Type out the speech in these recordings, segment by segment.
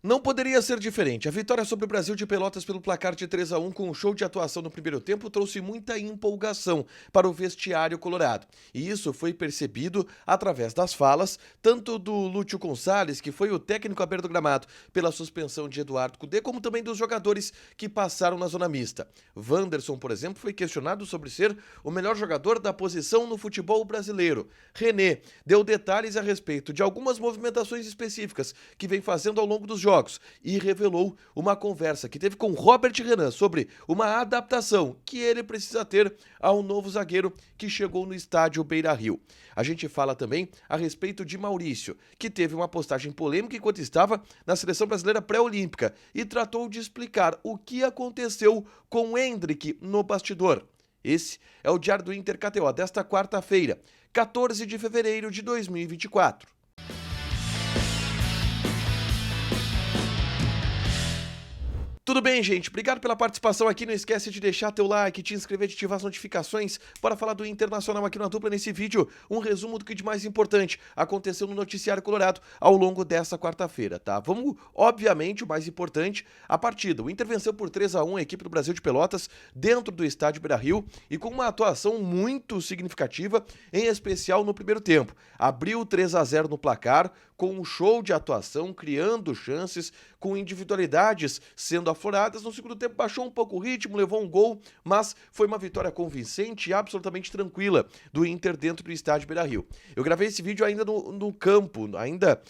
Não poderia ser diferente. A vitória sobre o Brasil de Pelotas pelo placar de 3-1 com um show de atuação no primeiro tempo trouxe muita empolgação para o vestiário colorado. E isso foi percebido através das falas, tanto do Lúcio Gonçalves, que foi o técnico à beira do gramado pela suspensão de Eduardo Cudê, como também dos jogadores que passaram na zona mista. Wanderson, por exemplo, foi questionado sobre ser o melhor jogador da posição no futebol brasileiro. René deu detalhes a respeito de algumas movimentações específicas que vem fazendo ao longo dos jogos e revelou uma conversa que teve com Robert Renan sobre uma adaptação que ele precisa ter ao novo zagueiro que chegou no estádio Beira-Rio. A gente fala também a respeito de Maurício, que teve uma postagem polêmica enquanto estava na seleção brasileira pré-olímpica e tratou de explicar o que aconteceu com o Endrick no bastidor. Esse é o Diário do Inter KTO desta quarta-feira, 14 de fevereiro de 2024. Tudo bem, gente? Obrigado pela participação aqui. Não esquece de deixar teu like, te inscrever, de ativar as notificações para falar do Internacional aqui na dupla nesse vídeo. Um resumo do que de mais importante aconteceu no noticiário colorado ao longo dessa quarta-feira, tá? Vamos, obviamente, o mais importante, a partida. O Inter venceu por 3-1 a equipe do Brasil de Pelotas dentro do estádio Beira-Rio e com uma atuação muito significativa, em especial no primeiro tempo. Abriu 3-0 no placar, com um show de atuação, criando chances, com individualidades sendo afloradas. No segundo tempo baixou um pouco o ritmo, levou um gol, mas foi uma vitória convincente e absolutamente tranquila do Inter dentro do estádio Beira-Rio. Eu gravei esse vídeo ainda no campo, ainda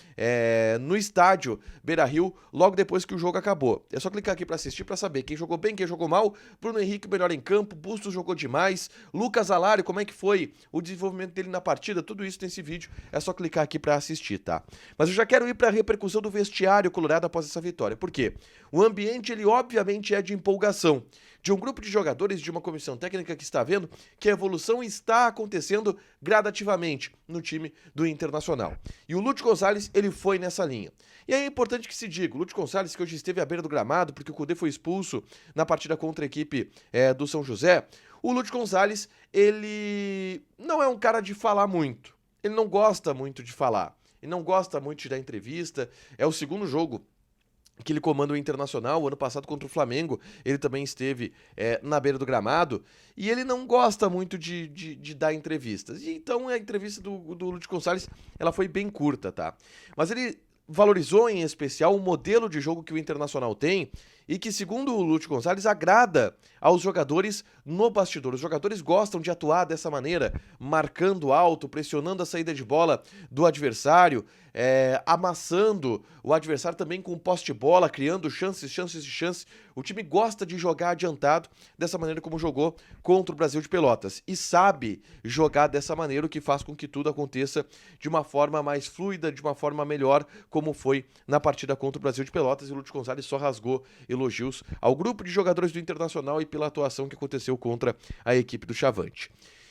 no estádio Beira-Rio, logo depois que o jogo acabou. É só clicar aqui para assistir para saber quem jogou bem, quem jogou mal. Bruno Henrique melhor em campo, Bustos jogou demais, Lucas Alário, como é que foi o desenvolvimento dele na partida, tudo isso nesse vídeo, é só clicar aqui para assistir, tá? Mas eu já quero ir para a repercussão do vestiário colorado após essa vitória. Por quê? O ambiente, ele obviamente é de empolgação, de um grupo de jogadores, de uma comissão técnica que está vendo que a evolução está acontecendo gradativamente no time do Internacional. E o Lúcio Gonçalves, ele foi nessa linha. E é importante que se diga, o Lúcio Gonçalves, que hoje esteve à beira do gramado, porque o Cudê foi expulso na partida contra a equipe do São José, o Lúcio Gonçalves, ele não é um cara de falar muito, ele não gosta muito de falar. Ele não gosta muito de dar entrevista. É o segundo jogo que ele comanda o Internacional. O ano passado contra o Flamengo ele também esteve na beira do gramado. E ele não gosta muito de dar entrevistas. E então a entrevista do Lúcio Gonçalves, ela foi bem curta, tá? Mas ele valorizou em especial o modelo de jogo que o Internacional tem e que, segundo o Lúcio Gonçalves, agrada aos jogadores no bastidor. Os jogadores gostam de atuar dessa maneira, marcando alto, pressionando a saída de bola do adversário, amassando o adversário também com posse de bola, criando chances. O time gosta de jogar adiantado dessa maneira como jogou contra o Brasil de Pelotas e sabe jogar dessa maneira, o que faz com que tudo aconteça de uma forma mais fluida, de uma forma melhor, como foi na partida contra o Brasil de Pelotas. E o Lúcio Gonçalves só rasgou elogios ao grupo de jogadores do Internacional e pela atuação que aconteceu contra a equipe do Chavante.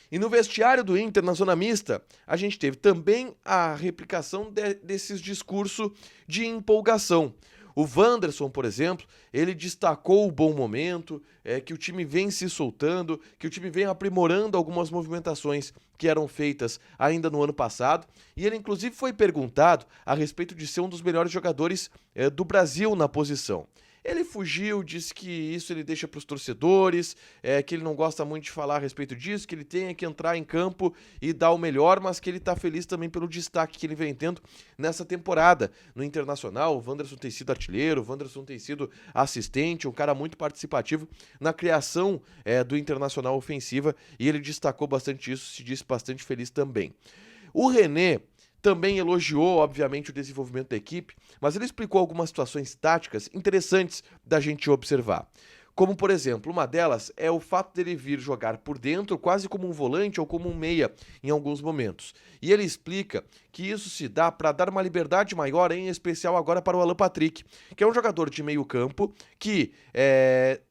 E no vestiário do Inter, na zona mista, a gente teve também a replicação desses discursos de empolgação. O Wanderson, por exemplo, ele destacou o bom momento, que o time vem se soltando, que o time vem aprimorando algumas movimentações que eram feitas ainda no ano passado. E ele, inclusive, foi perguntado a respeito de ser um dos melhores jogadores do Brasil na posição. Ele fugiu, disse que isso ele deixa para os torcedores, que ele não gosta muito de falar a respeito disso, que ele tem que entrar em campo e dar o melhor, mas que ele está feliz também pelo destaque que ele vem tendo nessa temporada no Internacional. O Wanderson tem sido artilheiro, o Wanderson tem sido assistente, um cara muito participativo na criação do Internacional ofensiva, e ele destacou bastante isso, se disse bastante feliz também. O René também elogiou, obviamente, o desenvolvimento da equipe, mas ele explicou algumas situações táticas interessantes da gente observar. Como, por exemplo, uma delas é o fato dele vir jogar por dentro quase como um volante ou como um meia em alguns momentos. E ele explica que isso se dá para dar uma liberdade maior, em especial agora para o Alan Patrick, que é um jogador de meio campo que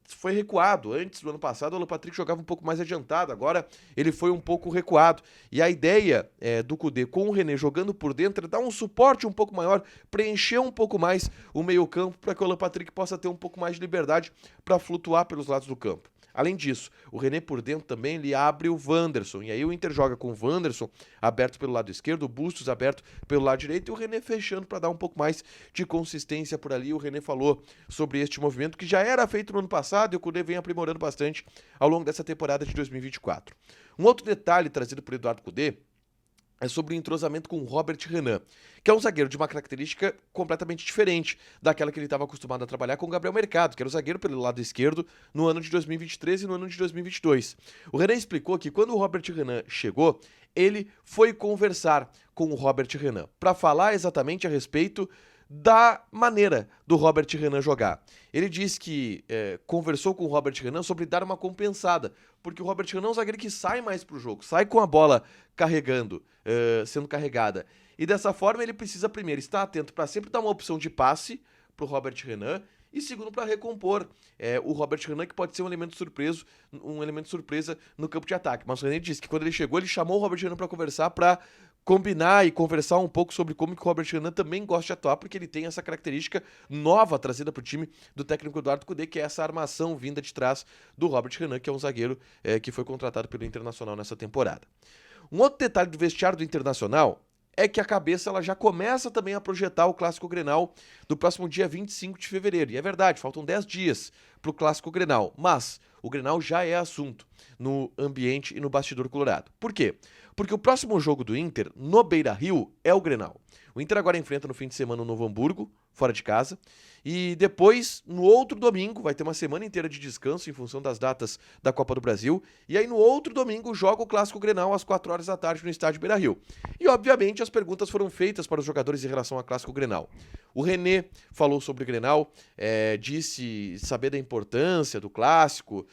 foi recuado. Antes do ano passado o Alan Patrick jogava um pouco mais adiantado, agora ele foi um pouco recuado. E a ideia do Cudê com o René jogando por dentro é dar um suporte um pouco maior, preencher um pouco mais o meio campo para que o Alan Patrick possa ter um pouco mais de liberdade para flutuar pelos lados do campo. Além disso, o René por dentro também, ele abre o Wanderson, e aí o Inter joga com o Wanderson aberto pelo lado esquerdo, o Bustos aberto pelo lado direito, e o René fechando para dar um pouco mais de consistência por ali. O René falou sobre este movimento que já era feito no ano passado e o Kudê vem aprimorando bastante ao longo dessa temporada de 2024. Um outro detalhe trazido por Eduardo Kudê é sobre o entrosamento com o Robert Renan, que é um zagueiro de uma característica completamente diferente daquela que ele estava acostumado a trabalhar com o Gabriel Mercado, que era o zagueiro pelo lado esquerdo no ano de 2023 e no ano de 2022. O Renan explicou que quando o Robert Renan chegou, ele foi conversar com o Robert Renan para falar exatamente a respeito da maneira do Robert Renan jogar. Ele disse que conversou com o Robert Renan sobre dar uma compensada, porque o Robert Renan é um zagueiro que sai mais pro jogo, sai com a bola carregando, sendo carregada. E dessa forma ele precisa primeiro estar atento para sempre dar uma opção de passe pro Robert Renan e segundo para recompor o Robert Renan, que pode ser um elemento surpresa no campo de ataque. Mas o Renan disse que quando ele chegou, ele chamou o Robert Renan para conversar, para combinar e conversar um pouco sobre como que o Robert Renan também gosta de atuar, porque ele tem essa característica nova trazida para o time do técnico Eduardo Kudê, que é essa armação vinda de trás do Robert Renan, que é um zagueiro que foi contratado pelo Internacional nessa temporada. Um outro detalhe do vestiário do Internacional é que a cabeça ela já começa também a projetar o Clássico Grenal do próximo dia 25 de fevereiro. E é verdade, faltam 10 dias para o Clássico Grenal, mas o Grenal já é assunto no ambiente e no bastidor colorado. Por quê? Porque o próximo jogo do Inter, no Beira-Rio, é o Grenal. O Inter agora enfrenta no fim de semana o Novo Hamburgo, fora de casa, e depois, no outro domingo, vai ter uma semana inteira de descanso em função das datas da Copa do Brasil, e aí no outro domingo joga o Clássico Grenal às 4 horas da tarde no estádio Beira-Rio. E obviamente as perguntas foram feitas para os jogadores em relação ao Clássico Grenal. O René falou sobre o Grenal, disse saber da importância do Clássico,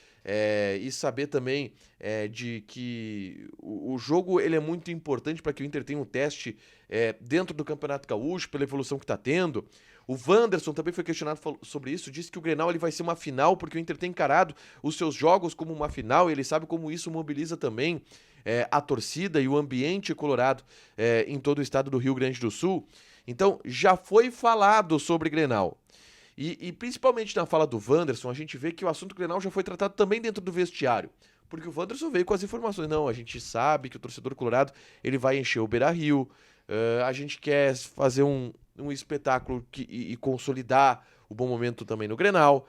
e saber também de que o jogo ele é muito importante para que o Inter tenha um teste dentro do Campeonato Gaúcho, pela evolução que está tendo. O Wanderson também foi questionado sobre isso, disse que o Grenal ele vai ser uma final, porque o Inter tem encarado os seus jogos como uma final, e ele sabe como isso mobiliza também a torcida e o ambiente colorado em todo o estado do Rio Grande do Sul. Então, já foi falado sobre Grenal. E principalmente na fala do Wanderson, a gente vê que o assunto Grenal já foi tratado também dentro do vestiário. Porque o Wanderson veio com as informações. Não, a gente sabe que o torcedor colorado ele vai encher o Beira-Rio. A gente quer fazer um espetáculo e consolidar o bom momento também no Grenal.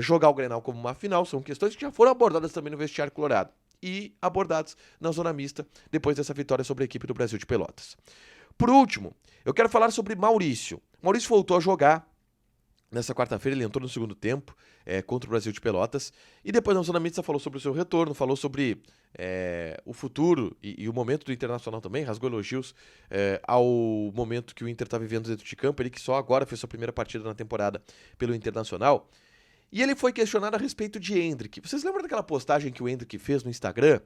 Jogar o Grenal como uma final. São questões que já foram abordadas também no vestiário colorado. E abordadas na zona mista depois dessa vitória sobre a equipe do Brasil de Pelotas. Por último, eu quero falar sobre Maurício. Maurício voltou a jogar nessa quarta-feira, ele entrou no segundo tempo contra o Brasil de Pelotas. E depois na zona mista falou sobre o seu retorno, falou sobre o futuro e o momento do Internacional também. Rasgou elogios ao momento que o Inter está vivendo dentro de campo. Ele que só agora fez sua primeira partida na temporada pelo Internacional. E ele foi questionado a respeito de Endrick. Vocês lembram daquela postagem que o Endrick fez no Instagram?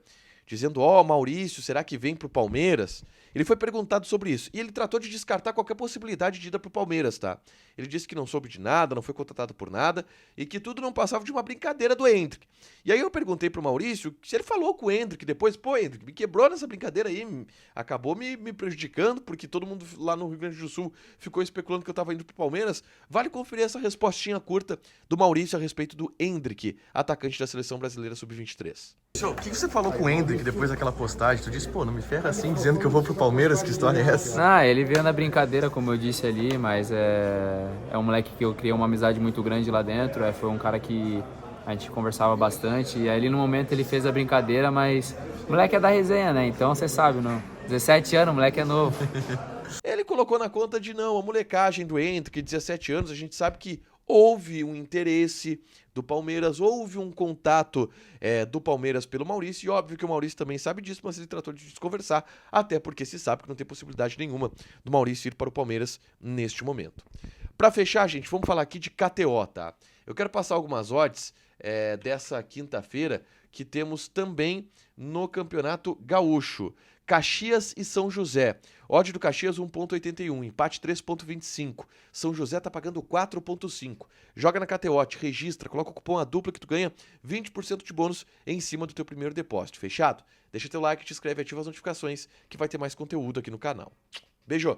Dizendo, Maurício, será que vem pro Palmeiras? Ele foi perguntado sobre isso. E ele tratou de descartar qualquer possibilidade de ida pro Palmeiras, tá? Ele disse que não soube de nada, não foi contratado por nada, e que tudo não passava de uma brincadeira do Endrick. E aí eu perguntei pro Maurício se ele falou com o Endrick depois. Pô, Endrick, me quebrou nessa brincadeira aí, acabou me prejudicando, porque todo mundo lá no Rio Grande do Sul ficou especulando que eu tava indo pro Palmeiras. Vale conferir essa respostinha curta do Maurício a respeito do Endrick, atacante da Seleção Brasileira Sub-23. O que você falou com o Endrick depois daquela postagem? Tu disse, não me ferra assim, dizendo que eu vou pro Palmeiras, que história é essa? Ele veio na brincadeira, como eu disse ali, mas é um moleque que eu criei uma amizade muito grande lá dentro, foi um cara que a gente conversava bastante, e ali no momento ele fez a brincadeira, mas o moleque é da resenha, né? Então você sabe, não? 17 anos, o moleque é novo. Ele colocou na conta de a molecagem do Endrick, 17 anos, a gente sabe que houve um interesse do Palmeiras, houve um contato do Palmeiras pelo Maurício, e óbvio que o Maurício também sabe disso, mas ele tratou de desconversar, até porque se sabe que não tem possibilidade nenhuma do Maurício ir para o Palmeiras neste momento. Para fechar, gente, vamos falar aqui de KTO, tá? Eu quero passar algumas odds dessa quinta-feira que temos também no Campeonato Gaúcho. Caxias e São José. Odd do Caxias 1.81, empate 3.25. São José tá pagando 4.5. Joga na KTO, te registra, coloca o cupom A Dupla que tu ganha 20% de bônus em cima do teu primeiro depósito. Fechado? Deixa teu like, te inscreve, ativa as notificações que vai ter mais conteúdo aqui no canal. Beijo!